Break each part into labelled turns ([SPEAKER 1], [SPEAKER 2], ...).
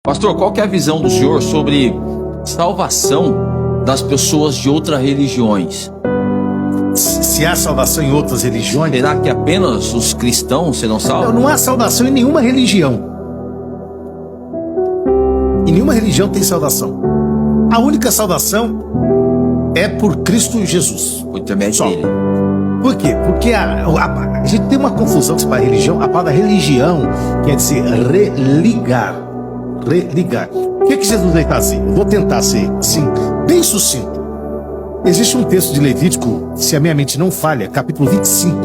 [SPEAKER 1] Pastor, qual que é a visão do senhor sobre salvação das pessoas de outras religiões?
[SPEAKER 2] Se há salvação em outras religiões...
[SPEAKER 1] Será que apenas os cristãos serão salvos?
[SPEAKER 2] Não há salvação em nenhuma religião. Em nenhuma religião tem salvação. A única salvação é por Cristo Jesus.
[SPEAKER 1] Por intermédio
[SPEAKER 2] Só.
[SPEAKER 1] dele.
[SPEAKER 2] Por quê? Porque a gente tem uma confusão com a religião. A palavra religião quer dizer religar. Religar. O que Jesus vai fazer? Eu vou tentar ser, assim, bem sucinto. Existe um texto de Levítico, se a minha mente não falha, capítulo 25,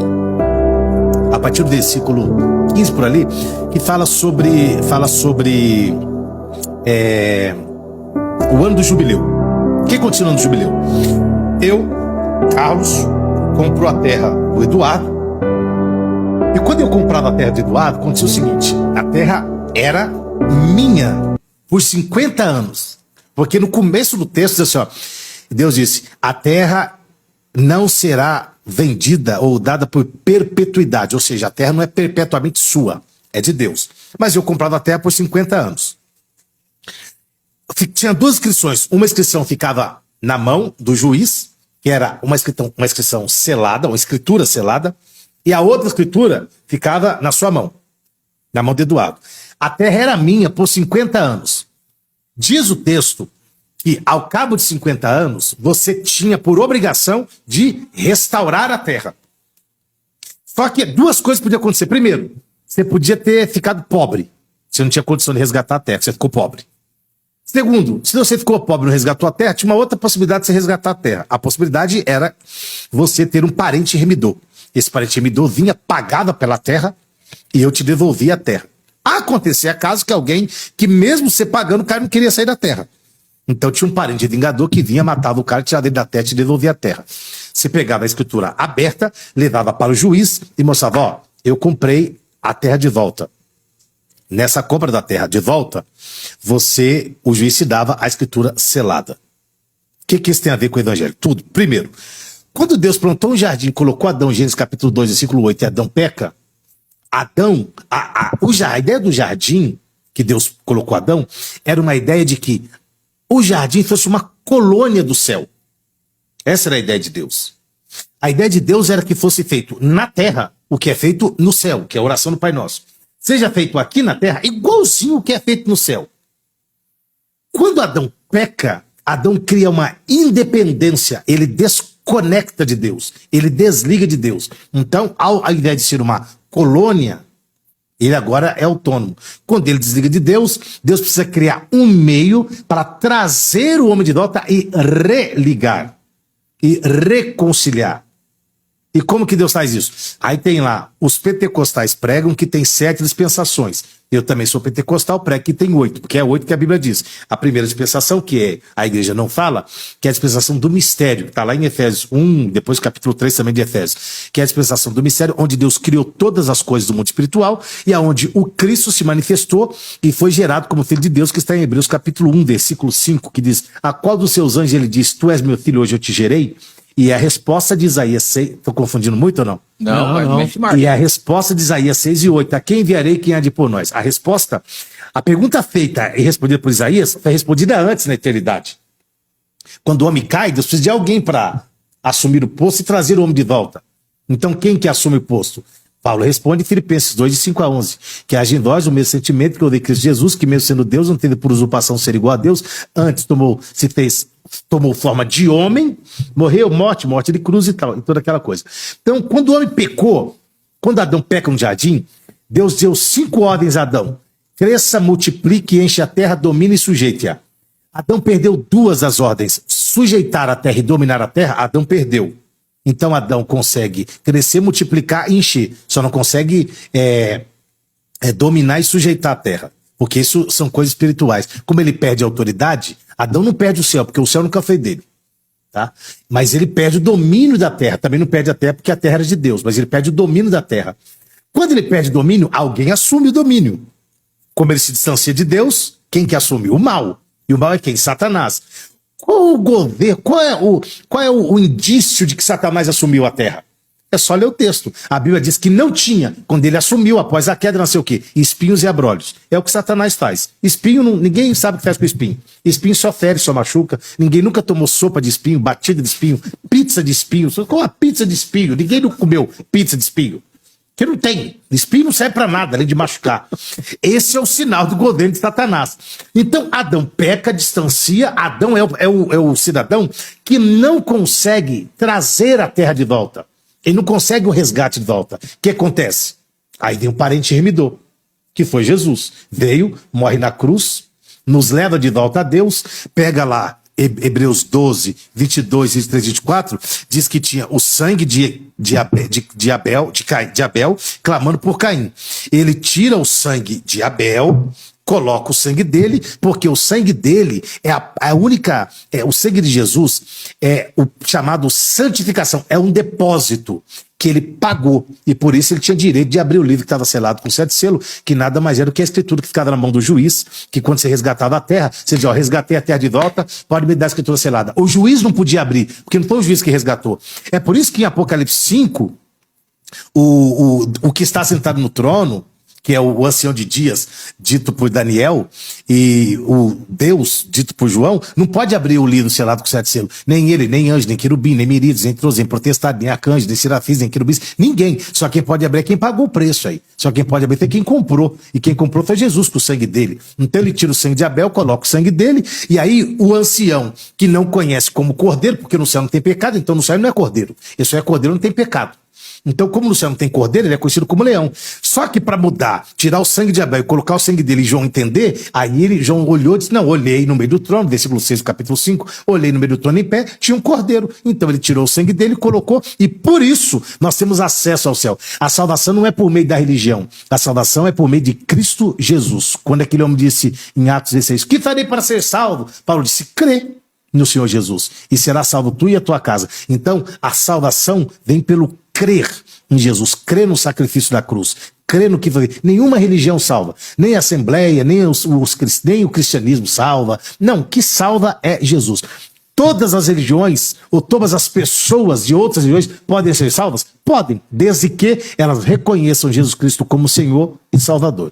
[SPEAKER 2] a partir do versículo 15 por ali, que fala sobre o ano do jubileu. O que aconteceu no ano do jubileu? Carlos, comprou a terra do Eduardo. E quando eu comprava a terra do Eduardo, aconteceu o seguinte: a terra era minha por 50 anos. Porque no começo do texto diz assim, ó, Deus disse: a terra não será vendida ou dada por perpetuidade. Ou seja, a terra não é perpetuamente sua, é de Deus. Mas eu comprava a terra por 50 anos. Tinha duas inscrições. Uma inscrição ficava na mão do juiz, que era uma inscrição selada, uma escritura selada, e a outra escritura ficava na sua mão, na mão de Eduardo. A terra era minha por 50 anos. Diz o texto que ao cabo de 50 anos, você tinha por obrigação de restaurar a terra. Só que duas coisas podiam acontecer. Primeiro, você podia ter ficado pobre. Você não tinha condição de resgatar a terra, você ficou pobre. Segundo, se você ficou pobre e não resgatou a terra, tinha uma outra possibilidade de você resgatar a terra. A possibilidade era você ter um parente remidor. Esse parente remidor vinha, pagava pela terra e eu te devolvia a terra. Acontecia caso que alguém que mesmo você pagando, o cara não queria sair da terra. Então tinha um parente vingador que vinha, matava o cara, tirava ele da terra e te devolvia a terra. Você pegava a escritura aberta, levava para o juiz e mostrava, ó, eu comprei a terra de volta. Nessa compra da terra de volta, o juiz te dava a escritura selada. O que isso tem a ver com o evangelho? Tudo. Primeiro, quando Deus plantou um jardim, colocou Adão, Gênesis capítulo 2, versículo 8, e Adão peca, a ideia do jardim que Deus colocou Adão era uma ideia de que o jardim fosse uma colônia do céu. Essa era a ideia de Deus. A ideia de Deus era que fosse feito na terra o que é feito no céu, que é a oração do Pai Nosso. Seja feito aqui na terra igualzinho o que é feito no céu. Quando Adão peca, Adão cria uma independência, ele desconecta de Deus, ele desliga de Deus. Então, ao invés de ser uma colônia, ele agora é autônomo. Quando ele desliga de Deus, Deus precisa criar um meio para trazer o homem de volta e religar, e reconciliar. E como que Deus faz isso? Aí tem lá, os pentecostais pregam que tem 7 dispensações. Eu também sou pentecostal, prego que tem 8, porque é 8 que a Bíblia diz. A primeira dispensação, que a igreja não fala, que é a dispensação do mistério, que está lá em Efésios 1, depois capítulo 3 também de Efésios, que é a dispensação do mistério, onde Deus criou todas as coisas do mundo espiritual e aonde o Cristo se manifestou e foi gerado como filho de Deus, que está em Hebreus capítulo 1, versículo 5, que diz: a qual dos seus anjos ele diz, tu és meu filho, hoje eu te gerei? E a resposta de Isaías 6... Estou confundindo muito ou não?
[SPEAKER 1] Não.
[SPEAKER 2] E a resposta de Isaías 6 e 8. A quem enviarei, quem há de por nós? A pergunta feita e respondida por Isaías foi respondida antes na eternidade. Quando o homem cai, Deus precisa de alguém para assumir o posto e trazer o homem de volta. Então quem que assume o posto? Paulo responde em Filipenses 2, de 5 a 11. Que haja em nós o mesmo sentimento que houve em Cristo Jesus, que mesmo sendo Deus, não teve por usurpação ser igual a Deus, antes tomou forma de homem, morreu, morte de cruz e tal, e toda aquela coisa. Então, quando o homem pecou, quando Adão peca no jardim, Deus deu 5 ordens a Adão: cresça, multiplique, enche a terra, domine e sujeite-a. Adão perdeu 2 das ordens: sujeitar a terra e dominar a terra. Adão perdeu. Então Adão consegue crescer, multiplicar e encher, só não consegue dominar e sujeitar a terra, porque isso são coisas espirituais. Como ele perde a autoridade, Adão não perde o céu, porque o céu nunca foi dele, tá? Mas ele perde o domínio da terra. Também não perde a terra porque a terra era de Deus, mas ele perde o domínio da terra. Quando ele perde o domínio, alguém assume o domínio. Como ele se distancia de Deus, quem que assume? O mal. E o mal é quem? Satanás. Qual o governo? Qual é o indício de que Satanás assumiu a terra? É só ler o texto. A Bíblia diz que não tinha. Quando ele assumiu, após a queda, nasceu o quê? Espinhos e abrolhos. É o que Satanás faz. Espinho, ninguém sabe o que faz com espinho. Espinho só fere, só machuca. Ninguém nunca tomou sopa de espinho, batida de espinho, pizza de espinho. Com a pizza de espinho. Ninguém nunca comeu pizza de espinho. Que não tem. Espinho não serve pra nada, além de machucar. Esse é o sinal do governo de Satanás. Então, Adão peca, distancia. Adão é o cidadão que não consegue trazer a terra de volta. Ele não consegue o resgate de volta. O que acontece? Aí vem um parente remidor, que foi Jesus. Veio, morre na cruz, nos leva de volta a Deus, pega lá Hebreus 12, 22, 23, 24, diz que tinha o sangue de Abel clamando por Caim. Ele tira o sangue de Abel, coloca o sangue dele, porque o sangue dele é a única, o sangue de Jesus é o chamado santificação, é um depósito que ele pagou, e por isso ele tinha direito de abrir o livro que estava selado com 7 selos, que nada mais era do que a escritura que ficava na mão do juiz, que quando você resgatava a terra, você dizia, ó, resgatei a terra de volta, pode me dar a escritura selada. O juiz não podia abrir, porque não foi o juiz que resgatou. É por isso que em Apocalipse 5, o que está sentado no trono, que é o ancião de dias, dito por Daniel, e o Deus, dito por João, não pode abrir o livro selado com 7 selos. Nem ele, nem anjo, nem querubim, nem miríades, nem trouxe, nem protestado, nem arcanjo, nem serafins, nem querubins, ninguém. Só quem pode abrir é quem pagou o preço aí. Só quem pode abrir é quem comprou. E quem comprou foi Jesus com o sangue dele. Então ele tira o sangue de Abel, coloca o sangue dele, e aí o ancião, que não conhece como cordeiro, porque no céu não tem pecado, então no céu ele não é cordeiro. Ele só é cordeiro, não tem pecado. Então, como o Luciano não tem cordeiro, ele é conhecido como leão. Só que para mudar, tirar o sangue de Abel e colocar o sangue dele e João entender, aí João olhou e disse, não, olhei no meio do trono, versículo 6 do capítulo 5, olhei no meio do trono em pé, tinha um cordeiro. Então ele tirou o sangue dele, colocou, e por isso nós temos acesso ao céu. A salvação não é por meio da religião, a salvação é por meio de Cristo Jesus. Quando aquele homem disse em Atos 16, que farei para ser salvo? Paulo disse, crê no Senhor Jesus, e será salvo tu e a tua casa. Então, a salvação vem pelo crer em Jesus, crer no sacrifício da cruz, crer no que foi. Nenhuma religião salva, nem a Assembleia, nem o cristianismo salva. Não, o que salva é Jesus. Todas as religiões, ou todas as pessoas de outras religiões podem ser salvas? Podem, desde que elas reconheçam Jesus Cristo como Senhor e Salvador.